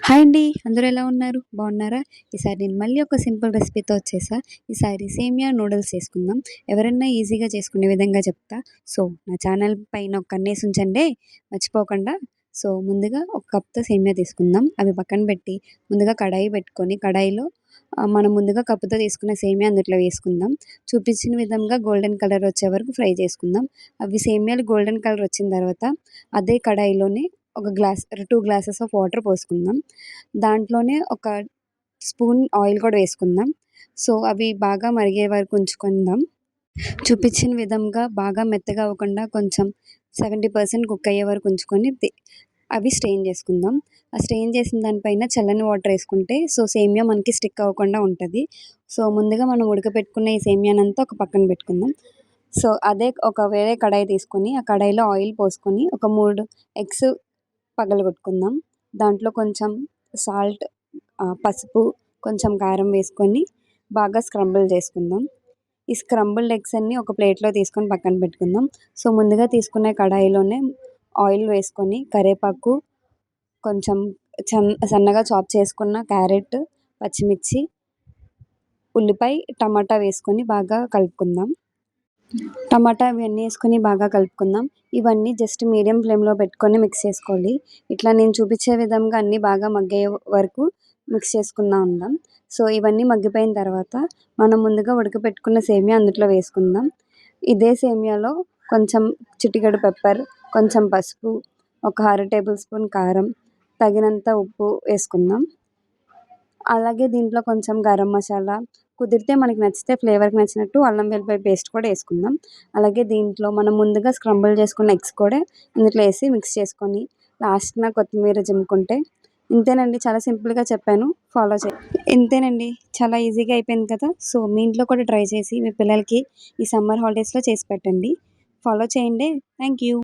Hi అండి. అందరూ ఎలా ఉన్నారు? బాగున్నారా? ఈసారి నేను మళ్ళీ ఒక సింపుల్ రెసిపీతో వచ్చేసా. ఈసారి సేమియా నూడిల్స్ చేసుకుందాం. ఎవరైనా ఈజీగా చేసుకునే విధంగా చెప్తా. సో, నా ఛానల్ పైన ఒక కన్నేసి ఉంచండే మర్చిపోకుండా. సో, ముందుగా ఒక కప్‌తో సేమియా తీసుకుందాం. అవి పక్కన పెట్టి ముందుగా కడాయి పెట్టుకొని కడాయిలో మనం ముందుగా కప్పుతో తీసుకున్న సేమియా అందుట్లో వేసుకుందాం. చూపించిన విధంగా గోల్డెన్ కలర్ వచ్చే వరకు ఫ్రై చేసుకుందాం. అవి సేమియాలు గోల్డెన్ కలర్ వచ్చిన తర్వాత అదే కడాయిలోనే ఒక గ్లాస్ 2 గ్లాసెస్ ఆఫ్ వాటర్ పోసుకుందాం. దాంట్లోనే ఒక స్పూన్ ఆయిల్ కూడా వేసుకుందాం. సో, అవి బాగా మరిగే వరకు ఉంచుకుందాం. చూపించిన విధంగా బాగా మెత్తగా అవ్వకుండా కొంచెం 70% కుక్ అయ్యే వరకు ఉంచుకొని అవి స్ట్రెయిన్ చేసుకుందాం. ఆ స్ట్రెయిన్ చేసిన దానిపైన చల్లని వాటర్ వేసుకుంటే సో, సేమియా మనకి స్టిక్ అవ్వకుండా ఉంటది. సో, ముందుగా మనం ఉడకపెట్టుకున్న ఈ సేమియానంతా ఒక పక్కన పెట్టుకుందాం. సో, అదే ఒక వేరే కడాయి తీసుకొని ఆ కడాయిలో ఆయిల్ పోసుకొని ఒక 3 ఎగ్స్ పగలగొట్టుకుందాం. దాంట్లో కొంచెం సాల్ట్, పసుపు, కొంచెం కారం వేసుకొని బాగా స్క్రంబుల్ చేసుకుందాం. ఈ స్క్రంబుల్డ్ ఎగ్స్ అన్నీ ఒక ప్లేట్‌లో తీసుకొని పక్కన పెట్టుకుందాం. సో, ముందుగా తీసుకున్న కడాయిలోనే ఆయిల్ వేసుకొని కరివేపాకు, కొంచెం సన్నగా చాప్ చేసుకున్న క్యారెట్, పచ్చిమిర్చి, ఉల్లిపాయ, టమాటా వేసుకొని బాగా కలుపుకుందాం. టమాటా ఇవన్నీ వేసుకొని బాగా కలుపుకుందాం. ఇవన్నీ జస్ట్ మీడియం ఫ్లేమ్‌లో పెట్టుకొని మిక్స్ చేసుకోవాలి. ఇట్లా నేను చూపించే విధంగా అన్నీ బాగా మగ్గే వరకు మిక్స్ చేసుకుంటా ఉందాం. సో, ఇవన్నీ మగ్గిపోయిన తర్వాత మనం ముందుగా ఉడకపెట్టుకున్న సేమియా అందులో వేసుకుందాం. ఇదే సేమియాలో కొంచెం చిటికెడు పెప్పర్, కొంచెం పసుపు, ఒక 1/2 టేబుల్ స్పూన్ కారం, తగినంత ఉప్పు వేసుకుందాం. అలాగే దీంట్లో కొంచెం గరం మసాలా, కుదిరితే మనకి నచ్చితే ఫ్లేవర్‌కి నచ్చినట్టు అల్లం వెల్లిపాయ పేస్ట్ కూడా వేసుకుందాం. అలాగే దీంట్లో మనం ముందుగా స్క్రంబుల్ చేసుకున్న ఎగ్స్ కూడా ఇందులో వేసి మిక్స్ చేసుకొని లాస్ట్‌న కొత్తిమీర చిమ్ముకుంటే ఇంతేనండి. చాలా సింపుల్‌గా చెప్పాను. ఫాలో చేయండి. ఇంతేనండి. చాలా ఈజీగా అయిపోయింది కదా! సో, మీ ఇంట్లో కూడా ట్రై చేసి మీ పిల్లలకి ఈ సమ్మర్ హాలిడేస్‌లో చేసి పెట్టండి. ఫాలో చేయండి. Thank you.